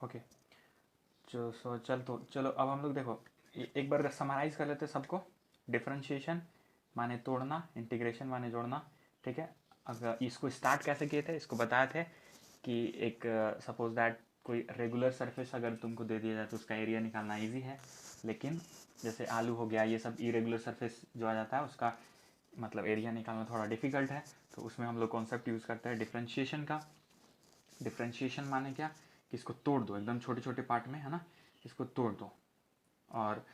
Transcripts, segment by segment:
Okay, चलो अब हम लोग देखो एक बार समराइज कर लेते हैं सबको। डिफरेंशिएशन माने तोड़ना, इंटीग्रेशन माने जोड़ना, ठीक है। अगर इसको स्टार्ट कैसे किए थे, इसको बताए थे कि एक सपोज दैट कोई रेगुलर सरफेस अगर तुमको दे दिया जाए तो उसका एरिया निकालना इजी है, लेकिन जैसे आलू हो गया, ये सब इरेगुलर सरफेस जो आ जाता है उसका मतलब एरिया निकालना थोड़ा डिफिकल्ट है। तो उसमें हम लोग कॉन्सेप्ट यूज़ करते हैं डिफरेंशिएशन का। डिफरेंशिएशन माने क्या कि इसको तोड़ दो एकदम छोटे छोटे पार्ट में, है ना, इसको तोड़ दो। और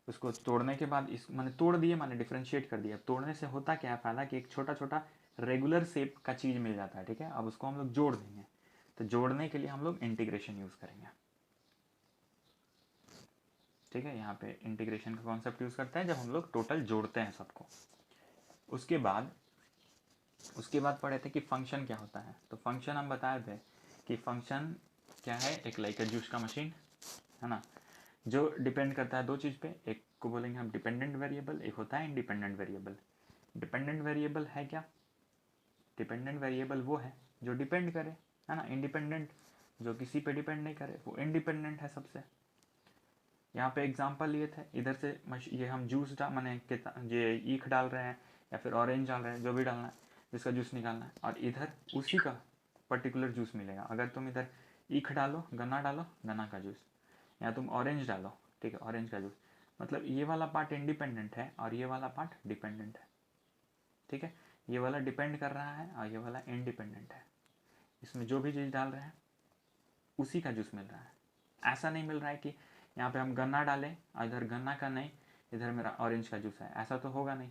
उसको तोड़ने के बाद इस माने तोड़ दिए माने डिफरेंशिएट कर दिया। तोड़ने से होता क्या है फ़ायदा कि एक छोटा छोटा रेगुलर शेप का चीज़ मिल जाता है, ठीक है। अब उसको हम लोग जोड़ देंगे, तो जोड़ने के लिए हम लोग इंटीग्रेशन यूज़ करेंगे, ठीक है। यहाँ पे इंटीग्रेशन का कॉन्सेप्ट यूज़ करते हैं जब हम लोग टोटल जोड़ते हैं सबको। उसके बाद पढ़े थे कि फंक्शन क्या होता है। तो फंक्शन हम बताए थे कि फंक्शन क्या है, एक लाइक जूस का मशीन, है ना, जो डिपेंड करता है दो चीज़ पे। एक को बोलेंगे हम डिपेंडेंट वेरिएबल, एक होता है इंडिपेंडेंट वेरिएबल। डिपेंडेंट वेरिएबल है क्या, डिपेंडेंट वेरिएबल वो है जो डिपेंड करे, है ना। इंडिपेंडेंट जो किसी पे डिपेंड नहीं करे वो इंडिपेंडेंट है सबसे। यहाँ पे एग्जांपल लिए थे, इधर से ये हम जूस माने ये ईख डाल रहे हैं या फिर ऑरेंज डाल रहे हैं, जो भी डालना है जिसका जूस निकालना है, और इधर उसी का पर्टिकुलर जूस मिलेगा। अगर तुम इधर ईख डालो, गन्ना का जूस, या तुम ऑरेंज डालो, ठीक है, ऑरेंज का जूस, मतलब ये वाला पार्ट इंडिपेंडेंट है और ये वाला पार्ट डिपेंडेंट है, ठीक है। ये वाला डिपेंड कर रहा है और ये वाला इंडिपेंडेंट है। इसमें जो भी चीज़ डाल रहे हैं उसी का जूस मिल रहा है। ऐसा नहीं मिल रहा है कि यहाँ पे हम गन्ना डालें और इधर गन्ना का नहीं, इधर मेरा ऑरेंज का जूस है, ऐसा तो होगा नहीं,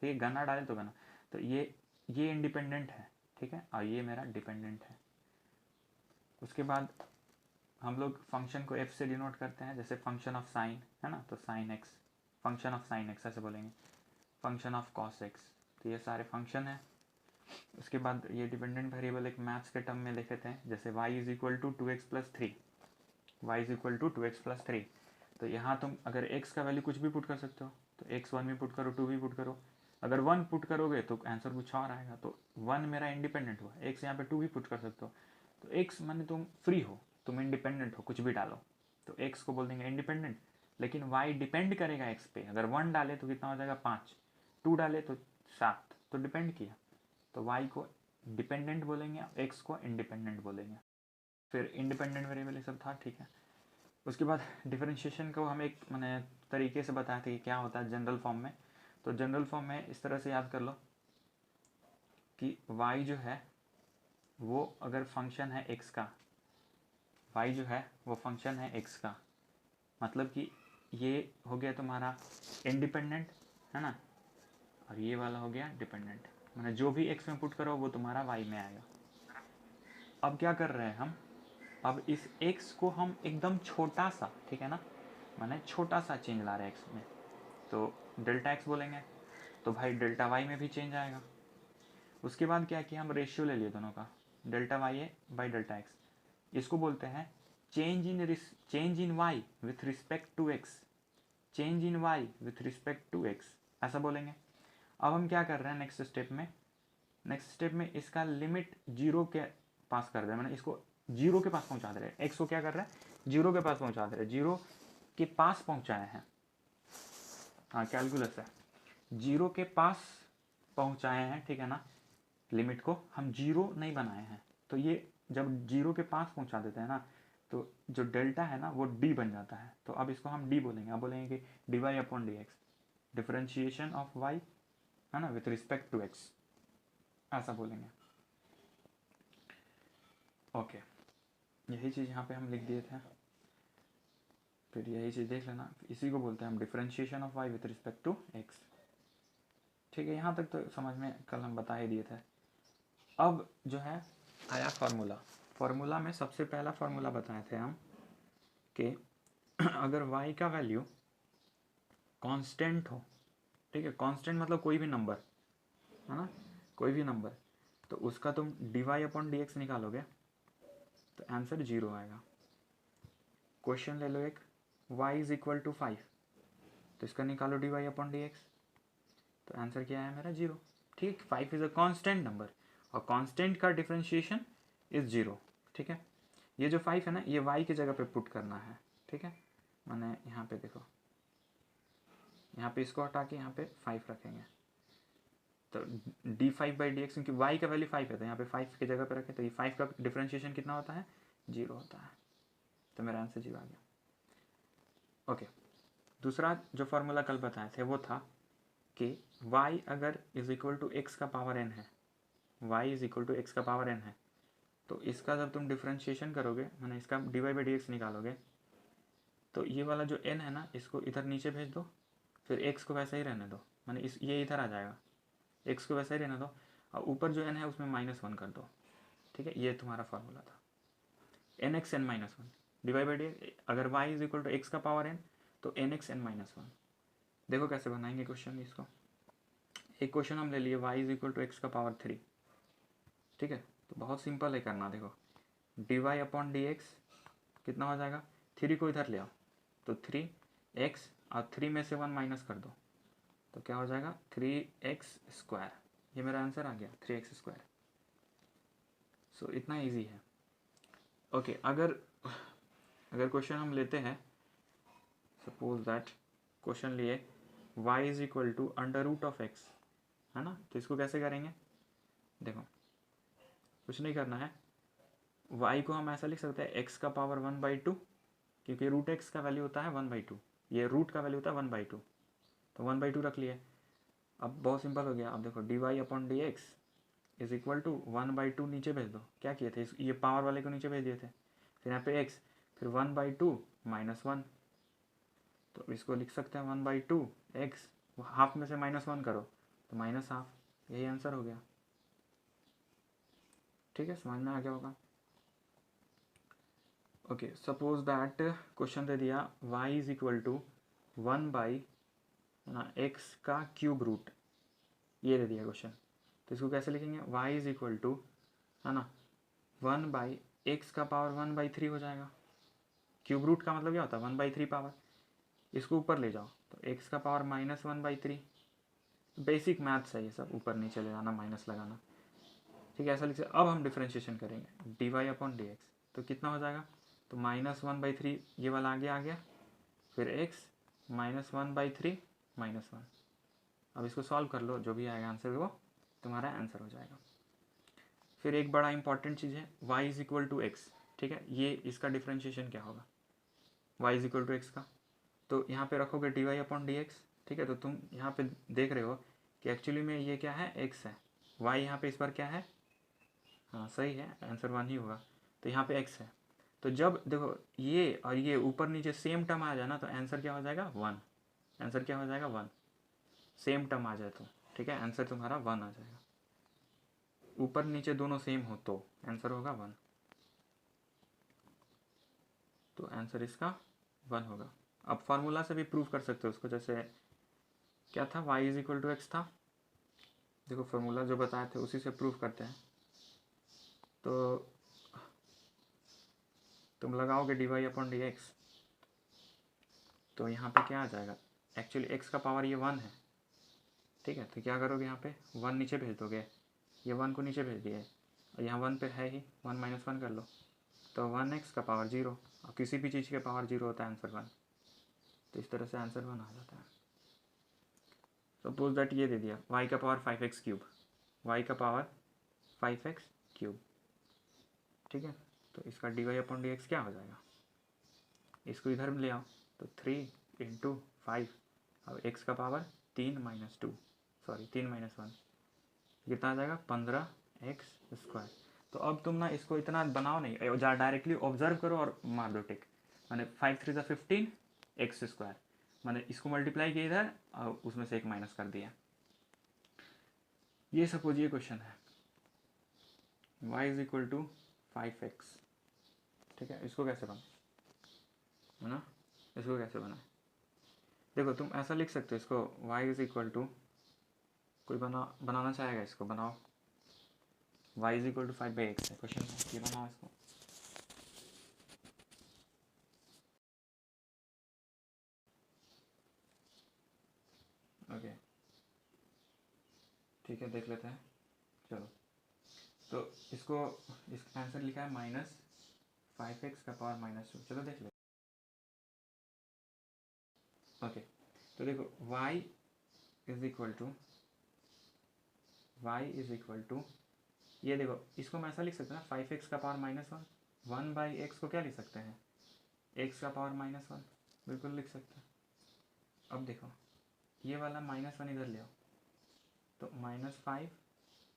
ठीक है। गन्ना डालें तो गन्ना, तो ये इंडिपेंडेंट है, ठीक है, और ये मेरा डिपेंडेंट है। उसके बाद हम लोग फंक्शन को एफ से डिनोट करते हैं, जैसे फंक्शन ऑफ साइन, है ना, तो sine x, function of sine x ऐसे बोलेंगे, फंक्शन ऑफ कॉस एक्स। तो ये सारे फंक्शन है। उसके बाद ये डिपेंडेंट वेरिएबल एक मैथ्स के टर्म में लिखे थे, जैसे y is equal to 2x+3, y is equal to 2x+3। तो यहाँ तुम अगर x का वैल्यू कुछ भी पुट कर सकते हो, तो x 1 भी पुट करो, 2 भी पुट करो। अगर 1 पुट करोगे तो आंसर कुछ और आएगा, तो 1 मेरा इंडिपेंडेंट हुआ, x यहाँ पे 2 भी पुट कर सकते हो। तो x माने तुम फ्री हो, तुम इंडिपेंडेंट हो, कुछ भी डालो, तो x को बोल देंगे इंडिपेंडेंट। लेकिन y डिपेंड करेगा x पे, अगर 1 डाले तो कितना हो जाएगा 5, 2 डाले तो 7, तो डिपेंड किया, तो y को डिपेंडेंट बोलेंगे, x को इंडिपेंडेंट बोलेंगे। फिर इंडिपेंडेंट वेरिएबल ये सब था, ठीक है। उसके बाद डिफरेंशिएशन को हम एक मैंने तरीके से बताया था कि क्या होता है जनरल फॉर्म में। तो जनरल फॉर्म में इस तरह से याद कर लो कि y जो है वो अगर फंक्शन है x का, y जो है वो फंक्शन है x का, मतलब कि ये हो गया तुम्हारा इंडिपेंडेंट, है ना, और ये वाला हो गया डिपेंडेंट। मैंने जो भी x में पुट करो वो तुम्हारा y में आएगा। अब क्या कर रहे हैं हम, अब इस x को हम एकदम छोटा सा, ठीक है ना, मैंने छोटा सा चेंज ला रहे हैं x में, तो डेल्टा x बोलेंगे, तो भाई डेल्टा y में भी चेंज आएगा। उसके बाद क्या किया, हम रेशियो ले लिए दोनों का, डेल्टा वाई ए बाई डेल्टा एक्स, इसको बोलते हैं change in y with respect to x, change in y with respect to x, ऐसा बोलेंगे। अब हम क्या कर रहे हैं नेक्स्ट स्टेप में इसका लिमिट जीरो के पास कर दे, मैंने इसको जीरो के पास पहुंचा दे रहे हैं, x को क्या कर रहे हैं जीरो के पास पहुंचा दे रहे हैं, जीरो के पास पहुंचाए हैं, हाँ कैलकुलस है, जीरो के पास पहुंचाए हैं, ठीक है ना, लिमिट को हम जीरो नहीं बनाए हैं। तो ये जब जीरो के पास पहुंचा देते हैं ना, तो जो डेल्टा है ना वो डी बन जाता है। तो अब इसको हम डी बोलेंगे, अब बोलेंगे कि d y upon d x, differentiation of y, है ना, विथ रिस्पेक्ट टू एक्स, ऐसा बोलेंगे। ओके, यही चीज़ यहाँ पे हम लिख दिए थे, फिर यही चीज़ देख लेना, इसी को बोलते हैं हम differentiation of y with respect to x, ठीक है। यहाँ तक तो समझ में कल हम बता ही दिए थे। अब जो है आया फार्मूला में सबसे पहला फार्मूला बताए थे हम कि अगर y का वैल्यू कांस्टेंट हो, ठीक है, कांस्टेंट मतलब कोई भी नंबर, है ना, कोई भी नंबर, तो उसका तुम d y upon d x निकालोगे तो आंसर जीरो आएगा। क्वेश्चन ले लो एक, y इज इक्वल टू 5, तो इसका निकालो d y upon d x, तो आंसर क्या है मेरा जीरो, ठीक। 5 इज अ कांस्टेंट नंबर और कांस्टेंट का डिफरेंशिएशन इज जीरो, ठीक है। ये जो 5 है ना, ये y की जगह पे पुट करना है, ठीक है। मैंने यहाँ पे देखो, यहाँ पे इसको हटा के यहाँ पे 5 रखेंगे, तो d5/dx, क्योंकि y का वैल्यू 5 है तो यहाँ पे 5 की जगह पे रखें, तो ये 5 का डिफ्रेंशिएशन कितना होता है, 0 होता है, तो मेरा आंसर 0 आ गया। ओके, दूसरा जो फॉर्मूला कल बताए थे वो था कि y अगर इज इक्वल टू एक्स का पावर n है, y is equal to x का पावर n है, तो इसका जब तुम डिफ्रेंशिएशन करोगे, मैंने इसका dy/dx निकालोगे, तो ये वाला जो n है ना, इसको इधर नीचे भेज दो, फिर x को वैसा ही रहने दो, मैंने इस ये इधर आ जाएगा, x को वैसा ही रहने दो, और ऊपर जो n है उसमें -1 कर दो, ठीक है। ये तुम्हारा फॉर्मूला था, nx n-1 dy/dx, अगर y is equal to x का पावर n तो nx n-1। देखो कैसे बनाएंगे क्वेश्चन इसको। एक क्वेश्चन हम ले लिए y is equal to x का पावर 3, ठीक है, तो बहुत सिंपल है करना। देखो dy/dx कितना हो जाएगा, 3 को इधर ले आओ, तो 3x और 3 में से 1 माइनस कर दो, तो क्या हो जाएगा 3x²। ये मेरा आंसर आ गया 3x²। सो इतना इजी है। ओके, अगर क्वेश्चन हम लेते हैं, सपोज दैट क्वेश्चन लिए y is equal to √(x), है ना, तो इसको कैसे करेंगे। देखो कुछ नहीं करना है, y को हम ऐसा लिख सकते हैं x का पावर 1/2, क्योंकि √x का वैल्यू होता है 1/2, ये रूट का वैल्यू होता है 1/2, तो 1/2 रख लिए। अब बहुत सिंपल हो गया। अब देखो dy/dx इज इक्वल टू 1/2 नीचे भेज दो, क्या किए थे, ये पावर वाले को नीचे भेज दिए थे, फिर यहाँ पे x, फिर 1/2 -1, तो इसको लिख सकते हैं 1/2 x, हाफ में से -1 करो तो -1/2, यही आंसर हो गया। ठीक है, समझ में आ गया होगा। ओके, सपोज दैट क्वेश्चन दे दिया y is equal to 1/x का क्यूब रूट, ये दे दिया क्वेश्चन, तो इसको कैसे लिखेंगे, y इज इक्वल टू, है ना, 1/x का पावर 1/3 हो जाएगा। क्यूब रूट का मतलब क्या होता है 1/3 पावर, इसको ऊपर ले जाओ तो x का पावर -1/3। बेसिक मैथ्स है ये सब, ऊपर नीचे ले जाना, माइनस लगाना, ठीक है, ऐसा लिख। अब हम डिफ्रेंशिएशन करेंगे dy/dx, तो कितना हो जाएगा, तो -1/3 ये वाला आगे आ गया, फिर x -1/3 -1। अब इसको सॉल्व कर लो, जो भी आएगा आंसर वो तुम्हारा आंसर हो जाएगा। फिर एक बड़ा इंपॉर्टेंट चीज़ है y is equal to x, ठीक है, ये इसका डिफ्रेंशिएशन क्या होगा y is equal to x का, तो यहाँ पे रखोगे dy/dx, ठीक है। तो तुम यहाँ पे देख रहे हो कि एक्चुअली में ये क्या है, x है, y यहाँ पे इस बार क्या है, हाँ सही है, आंसर 1 ही होगा, तो यहाँ पे x है। तो जब देखो ये और ये ऊपर नीचे सेम टर्म आ जाए ना, तो आंसर क्या हो जाएगा 1, आंसर क्या हो जाएगा 1, सेम टर्म आ जाए तो, ठीक है, आंसर तुम्हारा 1 आ जाएगा। ऊपर नीचे दोनों सेम हो तो आंसर होगा 1, तो आंसर इसका 1 होगा। अब फार्मूला से भी प्रूव कर सकते हो उसको, जैसे क्या था, y is equal to x था, देखो फार्मूला जो बताए थे उसी से प्रूव करते हैं। तो तुम लगाओगे dy/dx, तो यहाँ पे क्या आ जाएगा, एक्चुअली x का पावर ये 1 है, ठीक है, तो क्या करोगे यहाँ पे 1 नीचे भेज दोगे, ये 1 को नीचे भेज दिए, और यहाँ 1 पे है ही, 1 -1 कर लो, तो 1x का पावर 0, और किसी भी चीज़ के पावर 0 होता है आंसर 1, तो इस तरह से आंसर 1 आ जाता है। सपोज दैट ये दे दिया y का पावर 5x³, y का पावर 5x³, ठीक है, तो इसका dy/dx क्या हो जाएगा, इसको इधर ले आओ, तो 3 × 5, अब x का पावर 3 - 2, सॉरी 3 - 1, कितना आ जाएगा 15x²। तो अब तुम ना इसको इतना बनाओ नहीं, डायरेक्टली ऑब्जर्व करो और मार दो टिक, मैंने 5 3 15 x², मैंने इसको मल्टीप्लाई किया इधर और उसमें से एक माइनस कर दिया। ये सपोज ये क्वेश्चन है y is equal to 5x, ठीक है, इसको कैसे बना, है ना, इसको कैसे बनाए, देखो तुम ऐसा लिख सकते हो इसको, y इज इक्वल टू, कोई बनाना चाहेगा इसको, बनाओ, y is equal to 5/x है क्वेश्चन में, ये बनाओ इसको। ओके ठीक है, देख लेते हैं, चलो, तो इसको, इसका आंसर लिखा है 5x का पावर -2। चलो देख ले। ओके, तो देखो y इज इक्वल टू ये देखो, इसको मैं ऐसा लिख सकता हूँ 5x का पावर -1। 1/x को क्या लिख सकते हैं, x का पावर -1, बिल्कुल लिख सकते हैं। अब देखो ये वाला -1 इधर ले आओ, तो -5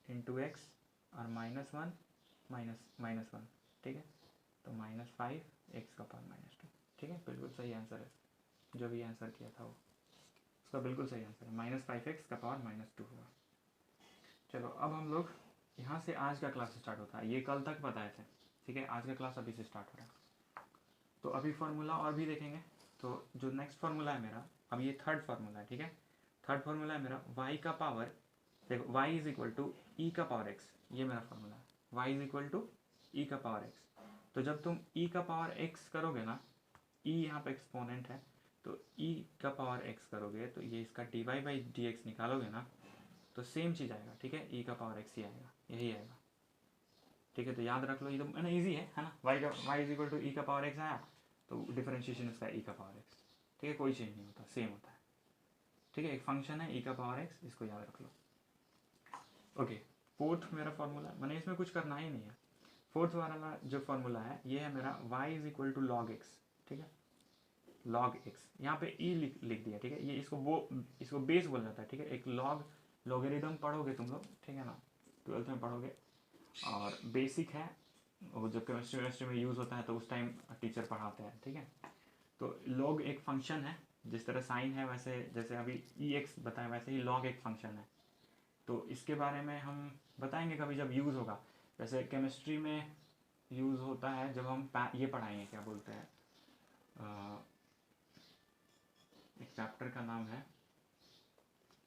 इंटू एक्स और -1 -1, ठीक है। तो -5 x का पावर -2, ठीक है, बिल्कुल सही आंसर है। जो भी आंसर किया था वो उसका बिल्कुल सही आंसर है, -5x का पावर -2 हुआ। चलो अब हम लोग यहाँ से आज का क्लास स्टार्ट होता है, ये कल तक बताए थे, ठीक है। आज का क्लास अभी से स्टार्ट हो रहा है। तो अभी फार्मूला और भी देखेंगे। तो जो नेक्स्ट फार्मूला है मेरा, अब ये थर्ड फार्मूला है, ठीक है। थर्ड फार्मूला है मेरा y का पावर, देखो y इज इक्वल टू ई का पावर x, ये मेरा फार्मूला है। y इज इक्वल टू ई का पावर x। तो जब तुम e का पावर x करोगे ना, e यहाँ पे एक्सपोनेंट है, तो e का पावर x करोगे तो ये इसका dy/dx निकालोगे ना, तो सेम चीज़ आएगा, ठीक है। e का पावर x ही आएगा, यही आएगा, ठीक है। तो याद रख लो, ये तो है ना, ईजी है ना। y इज इक्वल टू ई का पावर x आया, तो डिफरेंशिएशन इसका e का पावर x, ठीक है। कोई चेंज नहीं होता, सेम होता है, ठीक है। एक फंक्शन है e का पावर x, इसको याद रख लो। ओके, फोर्थ मेरा फॉर्मूला, मैंने इसमें कुछ करना ही नहीं है। फोर्थ वाला जो फॉर्मूला है ये है मेरा y is equal to log x, ठीक है। लॉग एक्स, यहाँ पे e लिख दिया, ठीक है। ये इसको बेस बोल जाता है, ठीक है। एक लॉगरिदम पढ़ोगे तुम लोग, ठीक है ना, 12th में पढ़ोगे। और बेसिक है वो, जब केमिस्ट्री में यूज़ होता है तो उस टाइम टीचर पढ़ाते हैं, ठीक है। तो लॉग एक फंक्शन है, जिस तरह साइन है वैसे, जैसे अभी ex बताया वैसे ही लॉग एक फंक्शन है। तो इसके बारे में हम बताएंगे कभी जब यूज़ होगा। वैसे केमिस्ट्री में यूज़ होता है जब हम ये पढ़ाएंगे, क्या बोलते हैं, एक चैप्टर का नाम है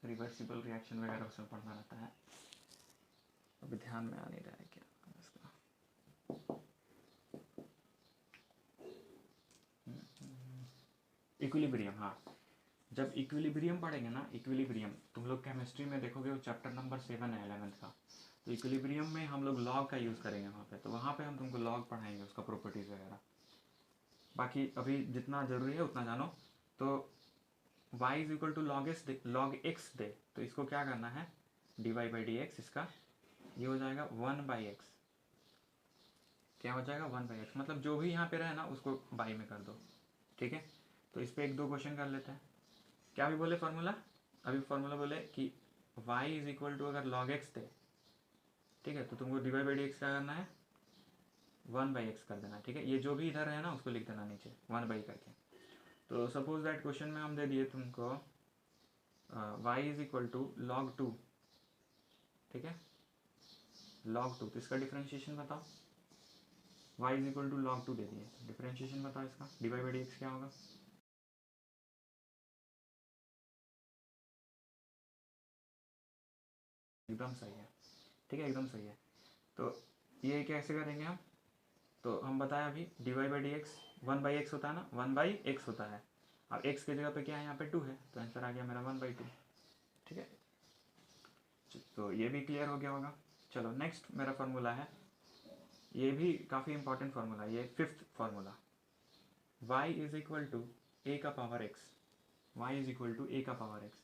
रिवर्सिबल रिएक्शन वगैरह, उसमें पढ़ना रहता है। अभी ध्यान में आ नहीं रहा है क्या इसका। इक्विलिब्रियम, हाँ। जब इक्विलिब्रियम पढ़ेंगे ना, इक्विलिब्रियम तुम लोग केमिस्ट्री में देखोगे, वो चैप्टर नंबर 7 है 11th का। तो इक्विलिब्रियम में हम लोग लॉग का यूज़ करेंगे वहाँ पे, तो वहाँ पे हम तुमको लॉग पढ़ाएंगे, उसका प्रॉपर्टीज़ वगैरह। बाकी अभी जितना ज़रूरी है उतना जानो। तो y is equal to log x दे, तो इसको क्या करना है, dy/dx, इसका ये हो जाएगा 1/x। क्या हो जाएगा, 1/x, मतलब जो भी यहाँ पे रहे ना उसको बाई में कर दो, ठीक है। तो इस पर 1-2 क्वेश्चन कर लेते हैं। क्या भी बोले फार्मूला, अभी फार्मूला बोले कि y इज इक्वल टू अगर log x दे, ठीक है, तो तुमको dy/dx क्या करना है, 1/x कर देना, ठीक है। ये जो भी इधर है ना उसको लिख देना नीचे 1/, करके। तो सपोज दैट क्वेश्चन में हम दे दिए तुमको y is equal to log 2, ठीक है, log 2। तो इसका डिफ्रेंशिएशन बताओ, y is equal to log 2 दे दिए, डिफ्रेंशिएशन बताओ इसका, dy/dx क्या होगा। एकदम सही है, ठीक है, एकदम सही है। तो ये कैसे करेंगे हम, तो हम बताया अभी dy/dx 1/x होता है ना, 1/x होता है। अब x की जगह पे क्या है, यहाँ पे 2 है, तो आंसर आ गया मेरा 1/2, ठीक है। तो ये भी क्लियर हो गया होगा। चलो नेक्स्ट मेरा फार्मूला है, ये भी काफ़ी इंपॉर्टेंट फार्मूला है, ये 5th formula, y is equal to a का power x, y is equal to a का पावर x,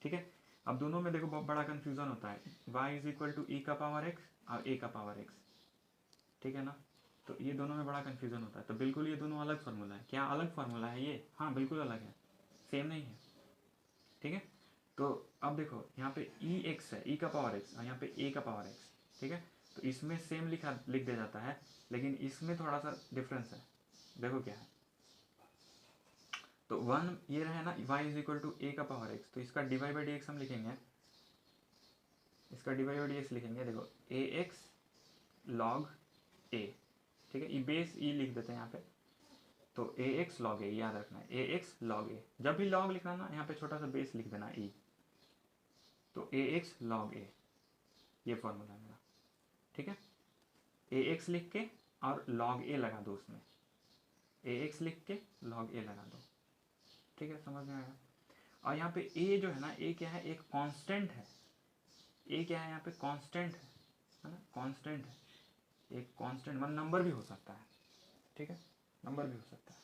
ठीक है। अब दोनों में देखो बहुत बड़ा कंफ्यूजन होता है, y इज इक्वल टू ई का पावर x और ए का पावर x, ठीक है ना। तो ये दोनों में बड़ा कन्फ्यूजन होता है, तो बिल्कुल ये दोनों अलग फार्मूला है। क्या अलग फार्मूला है ये, हाँ बिल्कुल अलग है, सेम नहीं है, ठीक है। तो अब देखो यहाँ पे ex है, e का पावर x, और यहाँ पे a का पावर x, ठीक है। तो इसमें सेम लिख दिया जाता है, लेकिन इसमें थोड़ा सा डिफरेंस है, देखो क्या है। तो 1 ये रहे ना, y is equal to a का पावर x, तो इसका dy/dx हम लिखेंगे, इसका dy/dx लिखेंगे, देखो ax log a, ठीक है। ये बेस e लिख देते हैं यहाँ पे, तो ax log a याद रखना है, ax log a, जब भी log लिखना ना यहाँ पे छोटा सा बेस लिख देना e, तो ax log a, ये फॉर्मूला मेरा, ठीक है। ax लिख के और log a लगा दो उसमें, ax लिख के log a लगा दो, ठीक है, समझ में आया। और यहाँ पे a जो है ना, a क्या है, एक कांस्टेंट है, a क्या है यहाँ पे, कांस्टेंट है ना, कांस्टेंट है, एक कांस्टेंट मतलब नंबर भी हो सकता है, ठीक है, नंबर भी हो सकता है।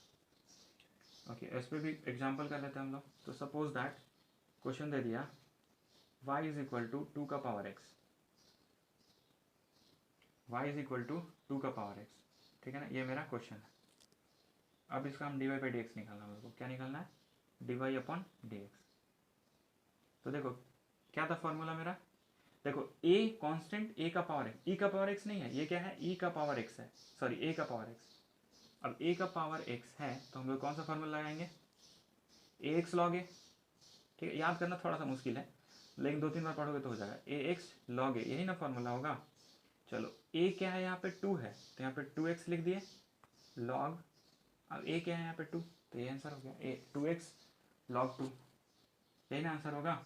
ओके, इस पर भी एग्जाम्पल कर लेते हैं हम लोग। तो सपोज दैट क्वेश्चन दे दिया y इज इक्वल टू 2 का power x, y is equal to 2 का पावर x, ठीक है ना, ये मेरा क्वेश्चन है। अब इसका हम dy बाई डी एक्स निकालना है, मेरे को क्या निकालना है, dy अपॉन डी एक्स। तो देखो क्या था फॉर्मूला मेरा, देखो a कांस्टेंट a का पावर x, e का पावर x नहीं है, ये क्या है, e का पावर x है, सॉरी a का पावर x। अब a का पावर x है तो हम लोग कौन सा फॉर्मूला लगाएंगे, ax log a, ठीक है, याद करना थोड़ा सा मुश्किल है लेकिन 2-3 बार पढ़ोगे तो हो जाएगा, ax log a, यही ना फॉर्मूला होगा। चलो a क्या है यहाँ पे 2 है तो यहाँ पे 2x लिख दिए log, अब a क्या है यहाँ पे 2, तो ये आंसर हो गया, a 2x log 2, यही ना आंसर होगा।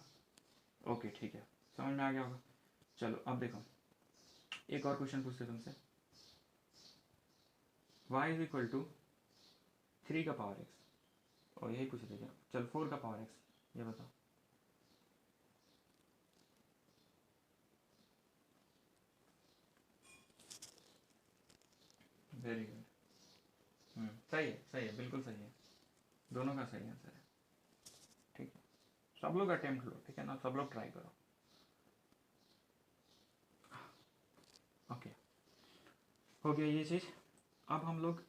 ओके ठीक है, समझ में आ गया होगा। चलो अब देखो एक और क्वेश्चन पूछते तुमसे, y इज इक्वल टू 3 का पावर x, और यही पूछ रहे थे, चल 4 का पावर x, ये बताओ। वेरी गुड, सही है, बिल्कुल सही है, दोनों का सही आंसर है। ठीक है, सब लोग अटेम्प्ट लो, ठीक है ना, सब लोग ट्राई करो। ओके, हो गया ये चीज़। अब हम लोग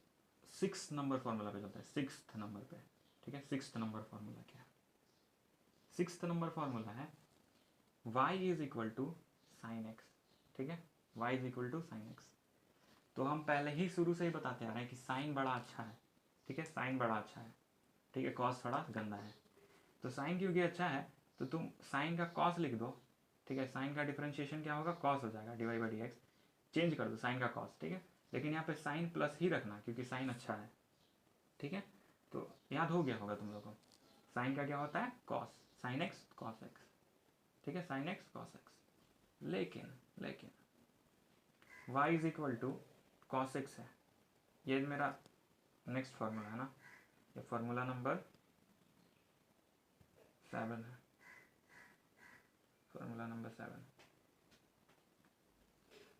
6 नंबर फॉर्मूला पे चलते हैं, 6th नंबर पे, ठीक है। 6th नंबर फॉर्मूला क्या है, 6th नंबर फॉर्मूला है y is equal to sine x, ठीक है, y is equal to sine x. तो हम पहले ही शुरू से ही बताते आ रहे हैं कि साइन बड़ा अच्छा है, ठीक है, साइन बड़ा अच्छा है, ठीक है, कॉस थोड़ा गंदा है। तो साइन क्योंकि अच्छा है तो तुम साइन का कॉस लिख दो, ठीक है, साइन का डिफरेंशिएशन क्या होगा, कॉस हो जाएगा, d y by d x, change कर दो साइन का कॉस, ठीक है, लेकिन यहाँ पे साइन प्लस ही रखना क्योंकि साइन अच्छा है, ठीक है। तो याद हो गया होगा तुम लोगों को, साइन का क्या होता है, cos, sine x cos x, ठीक है, साइन एक्स कॉस एक्स। लेकिन y is equal to cos x है, ये मेरा नेक्स्ट फार्मूला है ना, ये फार्मूला नंबर 7 है, formula number 7,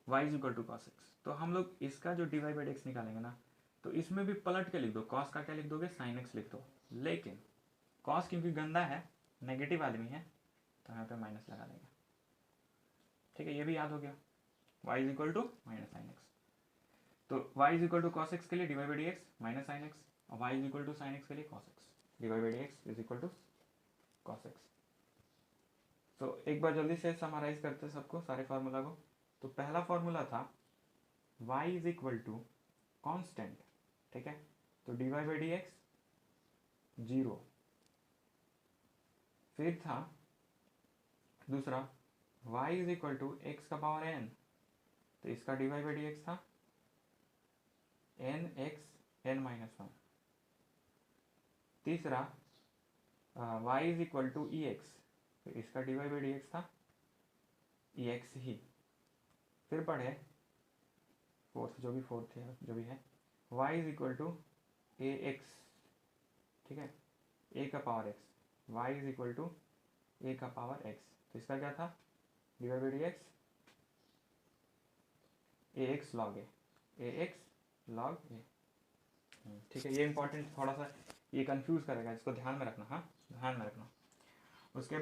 y is equal to cos x. तो हम लोग इसका जो डी वाई बाई एक्स निकालेंगे ना, तो इसमें भी पलट के लिख दो, कॉस का क्या लिख दोगे, साइन एक्स लिख दो, लेकिन कॉस क्योंकि गंदा है, नेगेटिव आदमी है, तो यहाँ पे माइनस लगा देंगे, ठीक है, ये भी याद हो गया, y is equal to minus sine x. तो y is equal to cos x के लिए d y by d x minus sine x, और y is equal to sine x के लिए cos x, d y by d x is equal to cos x. तो एक बार जल्दी से summarise करते हैं सबको, सारे फार्मूला को। तो पहला फार्मूला था y is equal to constant, ठीक है, तो d y by d x 0। फिर था दूसरा y is equal to x का पावर n, तो इसका d y by d x था n x n माइनस 1। तीसरा y is equal to e x, तो इसका d y by d x था ई एक्स ही। फिर पढ़े फोर्थ, जो भी है y is equal to a x, ठीक है, a का power x, y is equal to a का पावर x, तो इसका क्या था, d y by d x a x log a, ठीक है, ये इंपॉर्टेंट, थोड़ा सा ये कंफ्यूज करेगा, इसको ध्यान में रखना, हाँ ध्यान में रखना। उसके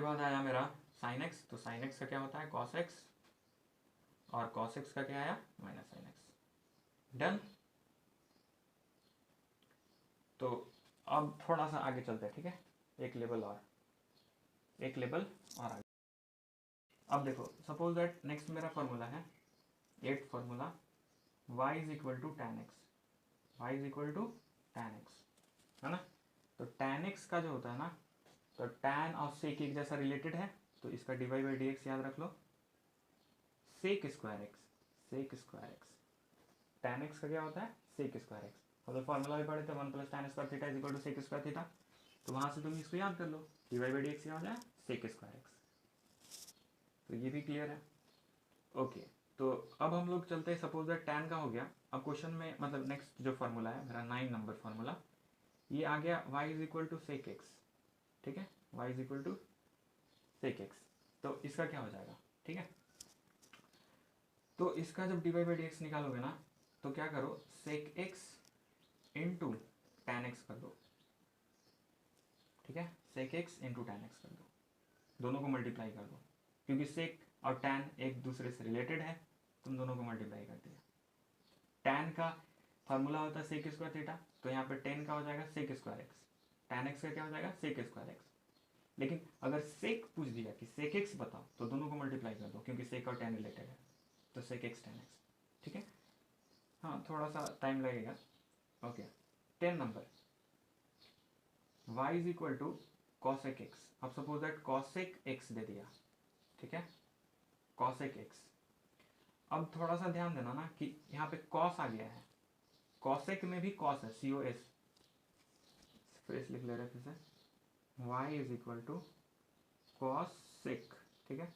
बाद आया मेरा साइन एक्स, तो साइन एक्स का क्या होता है, कॉस एक्स, और कॉस एक्स का क्या आया, माइनस साइन एक्स। डन। तो अब थोड़ा सा आगे चलते हैं, ठीक है, एक लेवल और आगे। अब देखो सपोज दैट नेक्स्ट मेरा फॉर्मूला है 8th formula, y is equal to tan x, y is equal to tan x, है ना। तो tan x का जो होता है ना, तो tan और sec एक जैसा रिलेटेड है, तो इसका d y by d x याद रख लो, sec square x, tan x का क्या होता है, sec स्क्वायर एक्स। और फॉर्मूला भी पढ़े थे 1 + tan square theta is equal to sec square theta, तो वहां से तुम इसको याद कर लो, d y by d x क्या हो जाए, sec स्क्वायर एक्स। तो ये भी क्लियर है। ओके, तो अब हम लोग चलते हैं, सपोज दैट tan का हो गया। अब क्वेश्चन में मतलब नेक्स्ट जो फॉर्मूला है मेरा 9 नंबर फॉर्मूला, ये आ गया y is equal to sec x, ठीक है, y is equal to sec x. तो इसका क्या हो जाएगा, ठीक है, तो इसका जब d y by d x निकालोगे ना, तो क्या करो, sec x into tan x कर दो, ठीक है, sec x into tan x कर दो, दोनों को मल्टीप्लाई कर दो, क्योंकि सेक और टैन एक दूसरे से रिलेटेड है, तुम दोनों को मल्टीप्लाई कर दिया। टैन का फार्मूला होता है सेक स्क्वायर थीटा, तो यहाँ पे टेन का हो जाएगा sec square x, tan x का क्या हो जाएगा सेक स्क्वायर एक्स। लेकिन अगर सेक पूछ दिया कि सेक एक्स बताओ, तो दोनों को मल्टीप्लाई कर दो, क्योंकि सेक और टैन रिलेटेड है, तो सेक एक्स टैन एक्स, ठीक है। हाँ थोड़ा सा टाइम लगेगा। Okay 10 number, y is equal to cosec x. अब सपोज दैट कॉसेक एक्स दे दिया, ठीक है, कॉसेक एक्स। अब थोड़ा सा ध्यान देना ना कि यहाँ पे कॉस आ गया है, कॉसेक में भी कॉस है, सी ओ एस, स्पेस लिख ले रहे फिर से, y is equal to cosec, ठीक है।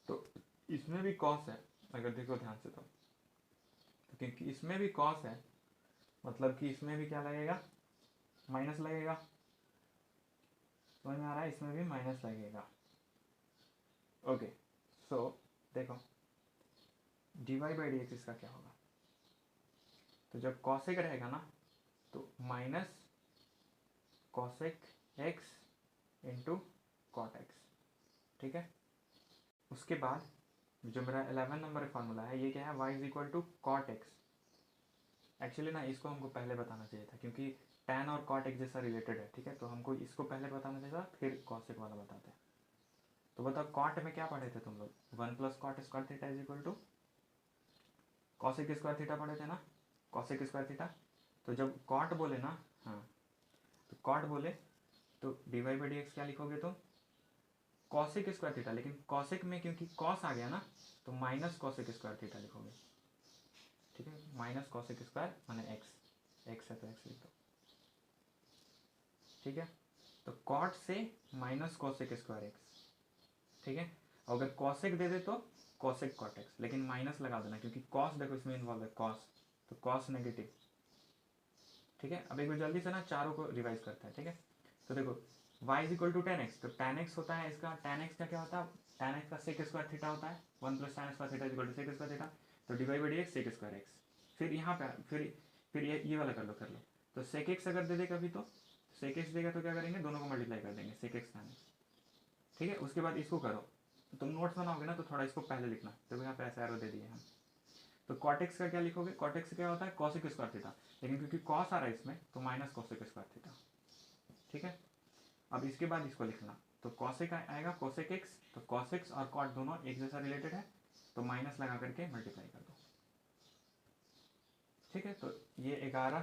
तो इसमें भी कॉस है, अगर देखो ध्यान से तो क्योंकि इसमें भी कॉस है, मतलब कि इसमें भी क्या लगेगा, माइनस लगेगा, समझ में आ रहा है, इसमें भी माइनस लगेगा। ओके सो देखो dy बाई डी एक्स इसका क्या होगा, तो जब कॉसेक रहेगा ना तो minus cosec x into cot x, ठीक है। उसके बाद जो मेरा 11 नंबर फार्मूला है ये क्या है, y is equal to cot x. Actually ना इसको हमको पहले बताना चाहिए था, क्योंकि टैन और कॉट एक जैसा रिलेटेड है, ठीक है, तो हमको इसको पहले बताना चाहिए था, फिर कॉसेक वाला बताते हैं। तो बताओ कॉट में क्या पढ़े थे तुम लोग, 1 plus cot square theta is equal to cosec square theta पढ़े थे ना, कॉसेक स्क्वायर थीटा। तो जब कॉट बोले ना, हाँ तो कॉट बोले तो d y by d x क्या लिखोगे तुम, कॉसेक स्क्वायर थीटा, लेकिन कॉसेक में क्योंकि कॉस आ गया ना तो माइनस कॉसेक स्क्वायर थीटा लिखोगे, ठीक है, माइनस कॉसेक स्क्वायर माने एक्स, एक्स है तो एक्स लिख दो, ठीक है। तो कॉट से माइनस कॉसेक स्क्वायर एक्स, ठीक है। अगर कॉसेक दे दे तो कॉसेक कॉट एक्स, लेकिन माइनस लगा देना क्योंकि कॉस देखो इसमें इन्वॉल्व है, कॉस, तो कॉस नेगेटिव, ठीक है। अब एक बार जल्दी से ना चारों को रिवाइज करते हैं, ठीक है। तो देखो y is equal to tan x, तो टेन एक्स होता है इसका, टेन एक्स का क्या होता है, टेन एक्स का सेक स्क्वायर थीटा होता है, 1 plus tan square theta equal to sec square theta, तो divide by d x sec square x. फिर यहाँ पे फिर ये वाला कर लो, तो सेक एक्स अगर दे दे कभी तो सेक एक्स देगा तो क्या करेंगे, दोनों को मल्टीप्लाई कर देंगे, सेक एक्स टेन एक्स, ठीक है। उसके बाद इसको करो, तो तुम नोट्स बनाओगे ना तो थोड़ा इसको पहले लिखना, तो यहाँ पे ऐसे एरो दे दिए हम। तो कॉटेक्स का क्या लिखोगे, कॉटेक्स क्या होता है कॉसेक स्क्वायर थीटा, लेकिन क्योंकि कॉस आ रहा है इसमें तो माइनस कॉसेक स्क्वायर थीटा, ठीक है। अब इसके बाद इसको लिखना, तो कॉसेक आएगा कॉसेक एक्स, तो कॉसेक्स और कॉट दोनों एक जैसा रिलेटेड है, तो माइनस लगा करके मल्टीप्लाई कर दो, ठीक है। तो ये 11